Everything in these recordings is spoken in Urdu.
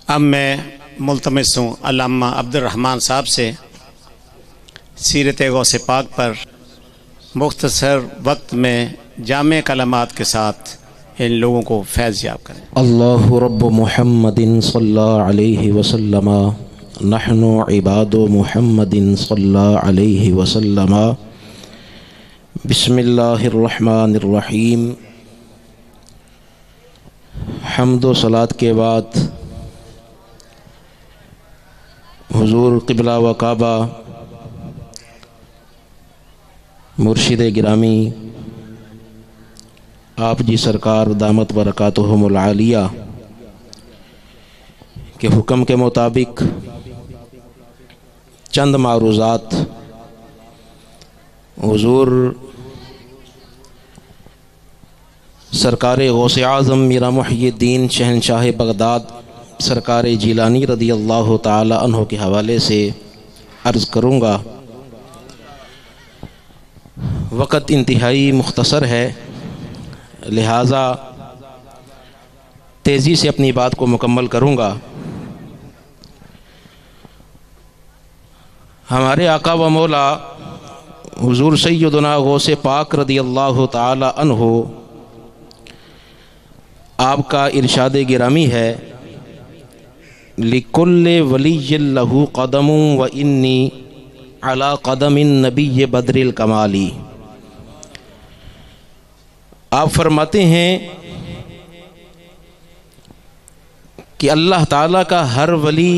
اب میں ملتمس ہوں علامہ عبدالرحمن صاحب سے سیرت غوث پاک پر مختصر وقت میں جامع کلمات کے ساتھ ان لوگوں کو فیض یاب کریں۔ اللہ رب محمد صلی اللہ علیہ وسلم نحن عباد محمد صلی اللہ علیہ وسلم بسم اللہ الرحمن الرحیم۔ حمد و صلاۃ کے بعد حضور قبلہ و کعبہ مرشد گرامی آپ جی سرکار دامت برکاتہم العالیہ کے حکم کے مطابق چند معروضات حضور سرکار غوث اعظم میرا محی الدین شہنشاہ بغداد سرکار جیلانی رضی اللہ تعالی عنہ کے حوالے سے عرض کروں گا۔ وقت انتہائی مختصر ہے، لہٰذا تیزی سے اپنی بات کو مکمل کروں گا۔ ہمارے آقا و مولا حضور سیدنا غوث پاک رضی اللہ تعالی عنہ آپ کا ارشاد گرامی ہے، لِكُلِّ وَلِيٍّ لَهُ قَدَمٌ وَإِنِّي عَلَى قَدَمِ النَّبِيِّ بَدْرِ الْكَمَالِ۔ آپ فرماتے ہیں کہ اللہ تعالیٰ کا ہر ولی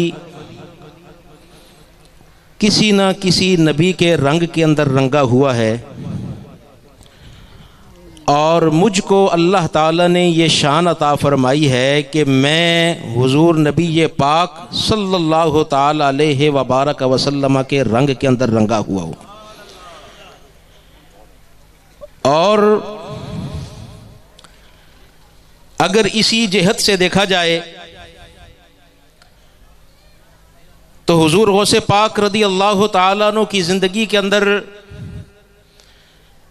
کسی نہ کسی نبی کے رنگ کے اندر رنگا ہوا ہے، اور مجھ کو اللہ تعالیٰ نے یہ شان عطا فرمائی ہے کہ میں حضور نبی پاک صلی اللہ تعالی علیہ وبارک وسلم کے رنگ کے اندر رنگا ہوا ہوں۔ اور اگر اسی جہت سے دیکھا جائے تو حضور غوث پاک رضی اللہ تعالیٰ عنہ کی زندگی کے اندر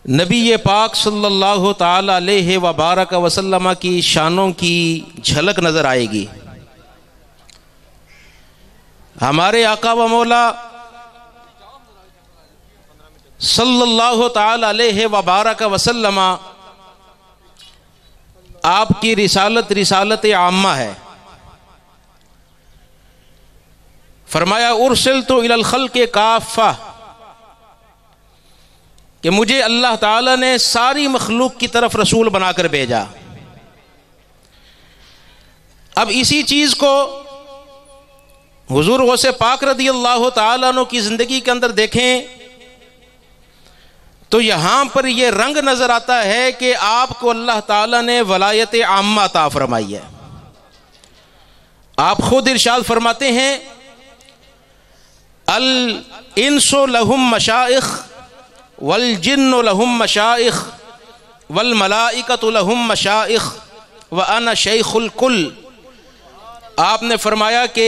نبی پاک صلی اللہ تعالی علیہ وبارک وسلم کی شانوں کی جھلک نظر آئے گی۔ ہمارے آقا و مولا صلی اللہ تعالی علیہ وبارک وسلم آپ کی رسالت عامہ ہے۔ فرمایا ارسلت الی الخلق کافہ، کہ مجھے اللہ تعالیٰ نے ساری مخلوق کی طرف رسول بنا کر بھیجا۔ اب اسی چیز کو حضور غوث پاک رضی اللہ تعالیٰ عنہ کی زندگی کے اندر دیکھیں تو یہاں پر یہ رنگ نظر آتا ہے کہ آپ کو اللہ تعالیٰ نے ولایت عامہ عطا فرمائی ہے۔ آپ خود ارشاد فرماتے ہیں الانس لہم مشائخ والجن لہم مشائخ والملائکۃ لہم مشائخ وانا شیخ الکل۔ آپ نے فرمایا کہ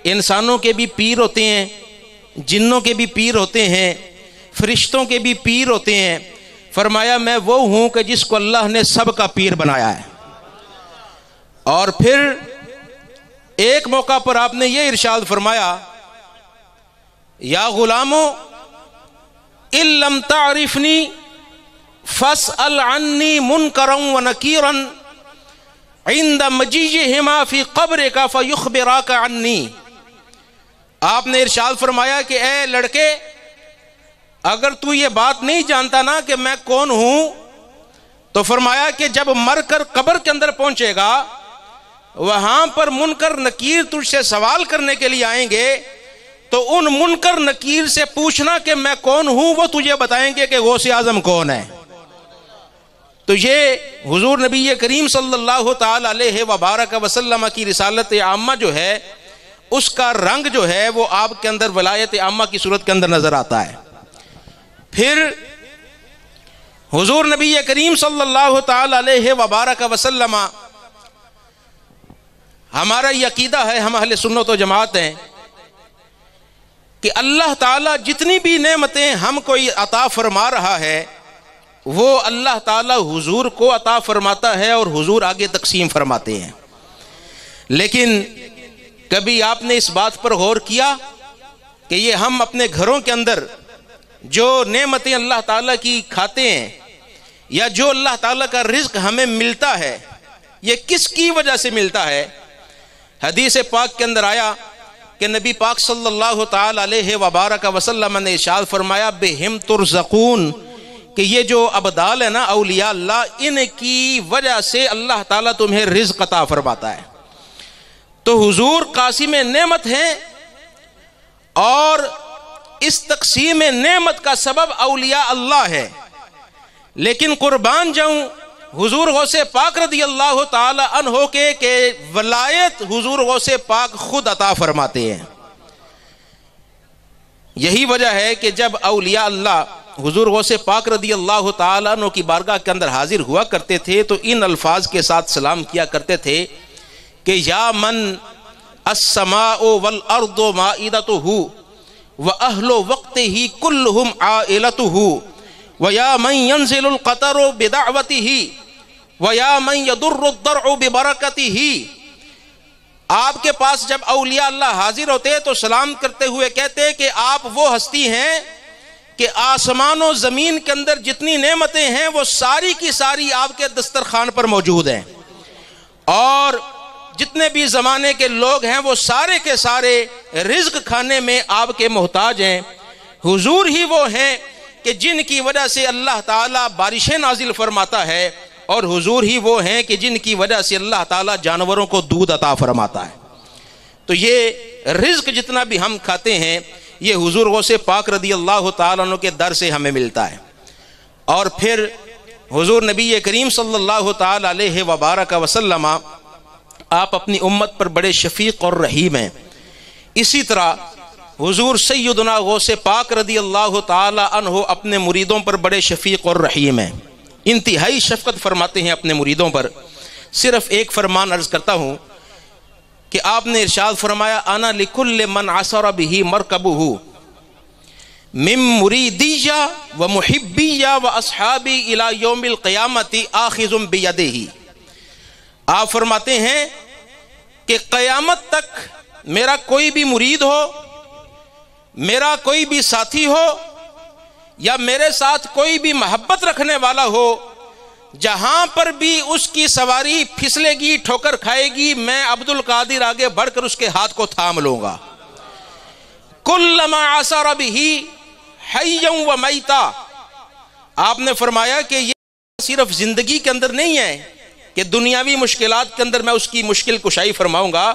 انسانوں کے بھی پیر ہوتے ہیں، جنوں کے بھی پیر ہوتے ہیں، فرشتوں کے بھی پیر ہوتے ہیں۔ فرمایا میں وہ ہوں کہ جس کو اللہ نے سب کا پیر بنایا ہے۔ اور پھر ایک موقع پر آپ نے یہ ارشاد فرمایا یا غلامو ان لم تعرفنی فاسأل عنی منکرا ونکیرا عند مجیئہما فی قبرک فیخبراک عنی۔ آپ نے ارشاد فرمایا کہ اے لڑکے، اگر تو یہ بات نہیں جانتا نا کہ میں کون ہوں، تو فرمایا کہ جب مر کر قبر کے اندر پہنچے گا وہاں پر منکر نکیر تجھ سے سوال کرنے کے لیے آئیں گے، تو ان منکر نکیر سے پوچھنا کہ میں کون ہوں، وہ تجھے بتائیں گے کہ غوث اعظم کون ہے۔ تو یہ حضور نبی کریم صلی اللہ تعالی علیہ وبارک وسلم کی رسالت عامہ جو ہے اس کا رنگ جو ہے وہ آپ کے اندر ولایت عامہ کی صورت کے اندر نظر آتا ہے۔ پھر حضور نبی کریم صلی اللہ تعالی علیہ وبارک وسلم، ہمارا یہ عقیدہ ہے، ہم اہل سنت و جماعت ہیں کہ اللہ تعالیٰ جتنی بھی نعمتیں ہم کو عطا فرما رہا ہے وہ اللہ تعالیٰ حضور کو عطا فرماتا ہے اور حضور آگے تقسیم فرماتے ہیں۔ لیکن کبھی آپ نے اس بات پر غور کیا کہ یہ ہم اپنے گھروں کے اندر جو نعمتیں اللہ تعالیٰ کی کھاتے ہیں یا جو اللہ تعالیٰ کا رزق ہمیں ملتا ہے یہ کس کی وجہ سے ملتا ہے؟ حدیث پاک کے اندر آیا کہ نبی پاک صلی اللہ تعالی علیہ وبارک وسلم نے ارشاد فرمایا بہم ترزقون، کہ یہ جو ابدال ہے نا اولیاء اللہ، ان کی وجہ سے اللہ تعالیٰ تمہیں رزق عطا فرماتا ہے۔ تو حضور قاسم نعمت ہیں اور اس تقسیم نعمت کا سبب اولیاء اللہ ہے، لیکن قربان جاؤں حضور غوث پاک رضی اللہ تعالی عنہ کے کہ ولایت حضور غوث پاک خود عطا فرماتے ہیں۔ یہی وجہ ہے کہ جب اولیاء اللہ حضور غوث پاک رضی اللہ تعالی عنہ کی بارگاہ کے اندر حاضر ہوا کرتے تھے تو ان الفاظ کے ساتھ سلام کیا کرتے تھے کہ یا من السماء والارض مائدتہ واہل وقتہ کلہم عائلتہ وَيَا مَنْ يَنزِلُ الْقَطَرُ بِدَعْوَتِهِ وَيَا مَنْ يَدُرُّ الضَّرْعُ بِبَرَكَتِهِ۔ آپ کے پاس جب اولیاء اللہ حاضر ہوتے تو سلام کرتے ہوئے کہتے کہ آپ وہ ہستی ہیں کہ آسمان و زمین کے اندر جتنی نعمتیں ہیں وہ ساری کی ساری آپ کے دسترخوان پر موجود ہیں، اور جتنے بھی زمانے کے لوگ ہیں وہ سارے کے سارے رزق کھانے میں آپ کے محتاج ہیں۔ حضور ہی وہ ہیں کہ جن کی وجہ سے اللہ تعالیٰ بارشیں نازل فرماتا ہے، اور حضور ہی وہ ہیں کہ جن کی وجہ سے اللہ تعالیٰ جانوروں کو دودھ عطا فرماتا ہے۔ تو یہ رزق جتنا بھی ہم کھاتے ہیں یہ حضور غوث پاک رضی اللہ تعالیٰ عنہ کے در سے ہمیں ملتا ہے۔ اور پھر حضور نبی کریم صلی اللہ تعالیٰ علیہ وبارک وسلم آپ اپنی امت پر بڑے شفیق اور رحیم ہیں۔ اسی طرح حضور سیدنا غوث پاک رضی اللہ تعالی عنہ اپنے مریدوں پر بڑے شفیق اور رحیم ہیں، انتہائی شفقت فرماتے ہیں اپنے مریدوں پر۔ صرف ایک فرمان عرض کرتا ہوں کہ آپ نے ارشاد فرمایا انا لکل من عثر بہ مرکبہ من مریدی و محبی و اصحابی الی یوم القیامت آخذ بیدہ۔ آپ فرماتے ہیں کہ قیامت تک میرا کوئی بھی مرید ہو، میرا کوئی بھی ساتھی ہو، یا میرے ساتھ کوئی بھی محبت رکھنے والا ہو، جہاں پر بھی اس کی سواری پھسلے گی، ٹھوکر کھائے گی، میں عبد القادر آگے بڑھ کر اس کے ہاتھ کو تھام لوں گا۔ کلما عثر بہ حیا و میتا۔ آپ نے فرمایا کہ یہ صرف زندگی کے اندر نہیں ہے کہ دنیاوی مشکلات کے اندر میں اس کی مشکل کشائی فرماؤں گا،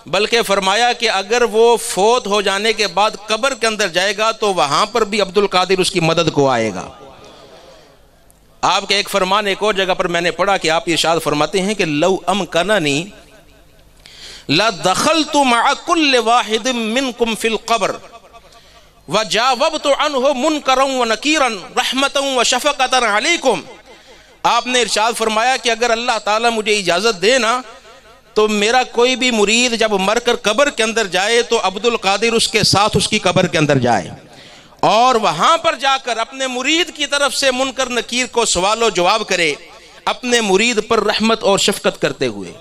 بلکہ فرمایا کہ اگر وہ فوت ہو جانے کے بعد قبر کے اندر جائے گا تو وہاں پر بھی عبد القادر اس کی مدد کو آئے گا۔ آپ کا ایک فرمان ایک اور جگہ پر میں نے پڑھا کہ آپ ارشاد فرماتے ہیں کہ لو امکننی لدخلت مع كل واحد منكم في القبر وجاوبت عنه منکرا ونکیرا رحمتا وشفقتا علیکم۔ آپ نے ارشاد فرمایا کہ اگر اللہ تعالیٰ مجھے اجازت دے نا تو میرا کوئی بھی مرید جب مر کر قبر کے اندر جائے تو عبد القادر اس کے ساتھ اس کی قبر کے اندر جائے، اور وہاں پر جا کر اپنے مرید کی طرف سے منکر نکیر کو سوال و جواب کرے، اپنے مرید پر رحمت اور شفقت کرتے ہوئے۔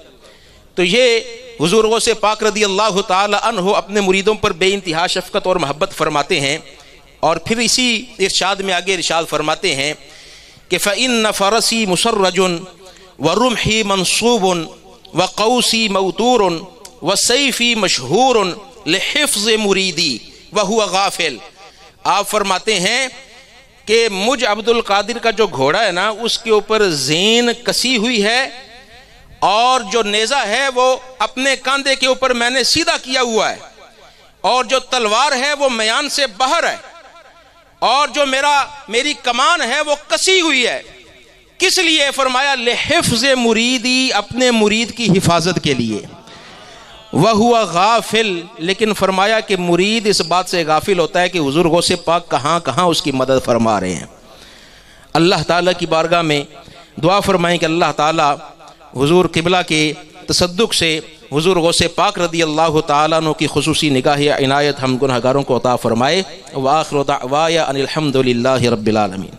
تو یہ حضور غوث پاک رضی اللہ تعالی عنہ اپنے مریدوں پر بے انتہا شفقت اور محبت فرماتے ہیں۔ اور پھر اسی ارشاد میں آگے ارشاد فرماتے ہیں کہ فَإِنَّ فَرَسِي مُسَرَّجٌ وَرُمْحِي مَنصُوبٌ وَقَوْسِي مَوْتُورٌ وَسَيْفِي مَشْهُورٌ لِحِفْظِ مُرِيدِي وَهُوَ غَافِلٌ۔ آپ فرماتے ہیں کہ مجھ عبد القادر کا جو گھوڑا ہے نا اس کے اوپر زین کسی ہوئی ہے، اور جو نیزہ ہے وہ اپنے کاندھے کے اوپر میں نے سیدھا کیا ہوا ہے، اور جو تلوار ہے وہ میان سے باہر ہے، اور جو میری کمان ہے وہ کسی ہوئی ہے۔ کس لیے؟ فرمایا لحفظ مریدی، اپنے مرید کی حفاظت کے لیے۔ وَهُوَ غافل، لیکن فرمایا کہ مرید اس بات سے غافل ہوتا ہے کہ حضور غوث پاک کہاں کہاں اس کی مدد فرما رہے ہیں۔ اللہ تعالیٰ کی بارگاہ میں دعا فرمائیں کہ اللہ تعالیٰ حضور قبلہ کے تصدق سے حضور غوث پاک رضی اللہ تعالیٰ عنہ کی خصوصی نگاہ عنایت ہم گنہگاروں کو عطا فرمائے۔ وآخر دعوایا ان الحمد للہ رب العالمین۔